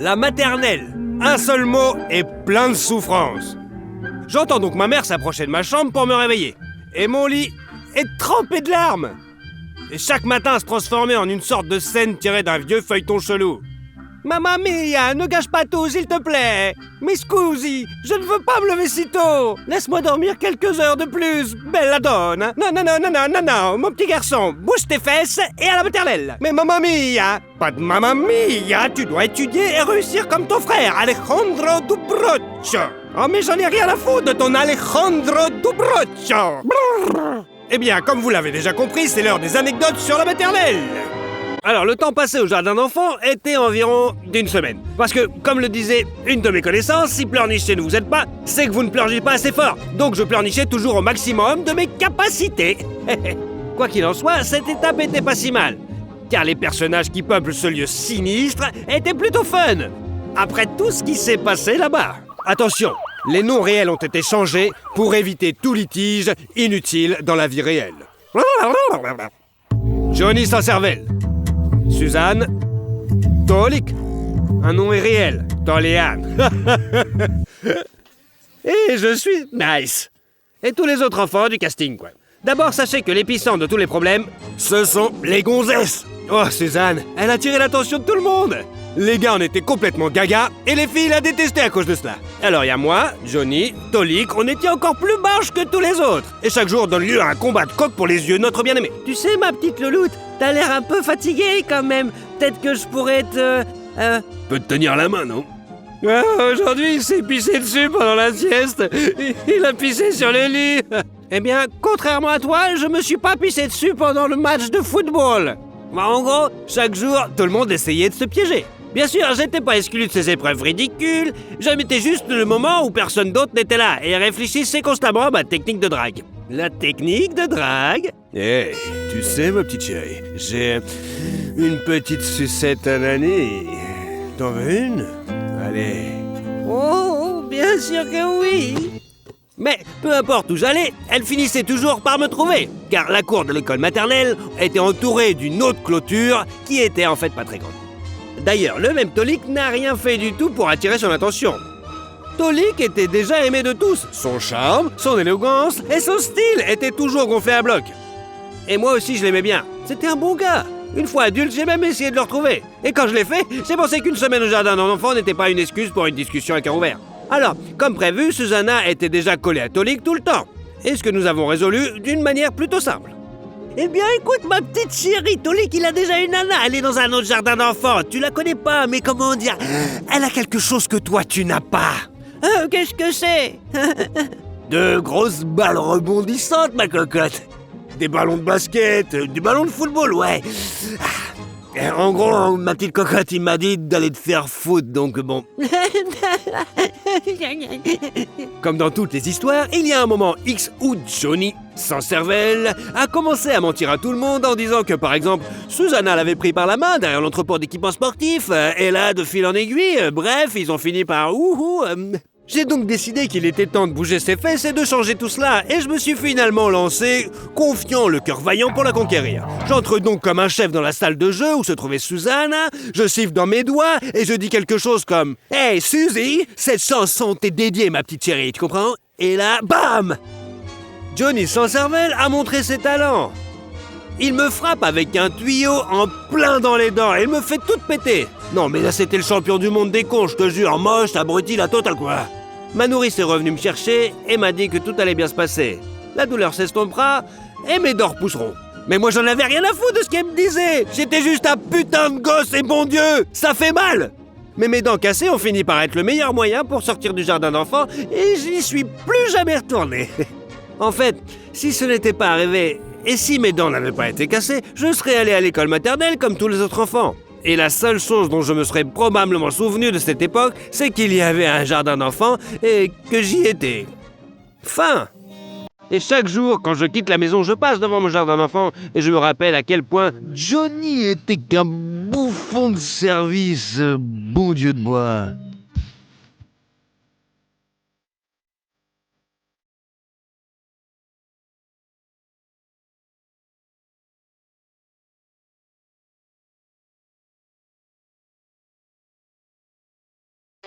La maternelle. Un seul mot et plein de souffrance. J'entends donc ma mère s'approcher de ma chambre pour me réveiller. Et mon lit est trempé de larmes. Et chaque matin se transformait en une sorte de scène tirée d'un vieux feuilleton chelou. Mamma mia, ne gâche pas tout, s'il te plaît. Mais scusi, je ne veux pas me lever si tôt. Laisse-moi dormir quelques heures de plus, bella donna. Non, mon petit garçon, bouge tes fesses et à la maternelle. Mais mamma mia, pas de mamma mia, tu dois étudier et réussir comme ton frère, Alejandro Dubrocho. Oh, mais j'en ai rien à foutre de ton Alejandro Dubrocho. Eh bien, comme vous l'avez déjà compris, c'est l'heure des anecdotes sur la maternelle. Alors, le temps passé au jardin d'enfants était environ d'une semaine. Parce que, comme le disait une de mes connaissances, si pleurnicher ne vous aide pas, c'est que vous ne pleurniez pas assez fort. Donc je pleurnichais toujours au maximum de mes capacités. Quoi qu'il en soit, cette étape était pas si mal. Car les personnages qui peuplent ce lieu sinistre étaient plutôt fun. Après tout ce qui s'est passé là-bas. Attention, les noms réels ont été changés pour éviter tout litige inutile dans la vie réelle. Johnny sans cervelle. Suzanne Tolik. Un nom est réel, Toléane. Et je suis nice. Et tous les autres enfants du casting, quoi. D'abord, sachez que l'épicentre de tous les problèmes, ce sont les gonzesses. Oh, Suzanne, elle a attiré l'attention de tout le monde. Les gars en étaient complètement gaga et les filles la détestaient à cause de cela. Alors il y a moi, Johnny, Tolik, on était encore plus barges que tous les autres. Et chaque jour donne lieu à un combat de coq pour les yeux de notre bien-aimé. Tu sais, ma petite louloute, t'as l'air un peu fatiguée quand même. Peut-être que je pourrais te... Peut te tenir la main, non? Aujourd'hui, il s'est pissé dessus pendant la sieste. Il a pissé sur le lit. Eh bien, contrairement à toi, je me suis pas pissé dessus pendant le match de football. En gros, chaque jour, tout le monde essayait de se piéger. Bien sûr, j'étais pas exclu de ces épreuves ridicules, je mettais juste le moment où personne d'autre n'était là et réfléchissais constamment à ma technique de drague. La technique de drague? Eh, tu sais, ma petite chérie, j'ai une petite sucette à l'année. T'en veux une? Allez. Oh, bien sûr que oui. Mais peu importe où j'allais, elle finissait toujours par me trouver, car la cour de l'école maternelle était entourée d'une autre clôture qui était en fait pas très grande. D'ailleurs, le même Tolik n'a rien fait du tout pour attirer son attention. Tolik était déjà aimé de tous. Son charme, son élégance et son style étaient toujours gonflés à bloc. Et moi aussi, je l'aimais bien. C'était un bon gars. Une fois adulte, j'ai même essayé de le retrouver. Et quand je l'ai fait, j'ai pensé qu'une semaine au jardin d'enfants n'était pas une excuse pour une discussion à cœur ouvert. Alors, comme prévu, Susanna était déjà collée à Tolik tout le temps. Et ce que nous avons résolu d'une manière plutôt simple. Eh bien, écoute, ma petite chérie, Tolik, il a déjà une nana. Elle est dans un autre jardin d'enfants. Tu la connais pas, mais comment dire? Elle a quelque chose que toi, tu n'as pas. Qu'est-ce que c'est? De grosses balles rebondissantes, ma cocotte. Des ballons de basket, des ballons de football, ouais. En gros, ma petite cocotte, il m'a dit d'aller te faire foutre, donc bon. Comme dans toutes les histoires, il y a un moment X où Johnny, sans cervelle, a commencé à mentir à tout le monde en disant que, par exemple, Susanna l'avait pris par la main derrière l'entrepôt d'équipements sportifs, et là, de fil en aiguille, bref, ils ont fini par J'ai donc décidé qu'il était temps de bouger ses fesses et de changer tout cela, et je me suis finalement lancé, confiant le cœur vaillant pour la conquérir. J'entre donc comme un chef dans la salle de jeu où se trouvait Susanna, je siffle dans mes doigts et je dis quelque chose comme « Hey Suzy, cette chanson t'est dédiée ma petite chérie, tu comprends ?» Et là, bam! Johnny sans cervelle a montré ses talents. Il me frappe avec un tuyau en plein dans les dents et il me fait tout péter. Non mais là c'était le champion du monde des cons, je te jure, moche, abruti, la totale quoi. Ma nourrice est revenue me chercher et m'a dit que tout allait bien se passer. La douleur s'estompera et mes dents repousseront. Mais moi j'en avais rien à foutre de ce qu'elle me disait. J'étais juste un putain de gosse et bon Dieu, ça fait mal. Mais mes dents cassées ont fini par être le meilleur moyen pour sortir du jardin d'enfants et j'y suis plus jamais retourné. En fait, si ce n'était pas arrivé et si mes dents n'avaient pas été cassées, je serais allé à l'école maternelle comme tous les autres enfants. Et la seule chose dont je me serais probablement souvenu de cette époque, c'est qu'il y avait un jardin d'enfants et que j'y étais. Fin. Et chaque jour, quand je quitte la maison, je passe devant mon jardin d'enfants et je me rappelle à quel point Johnny était qu'un bouffon de service, bon Dieu de moi.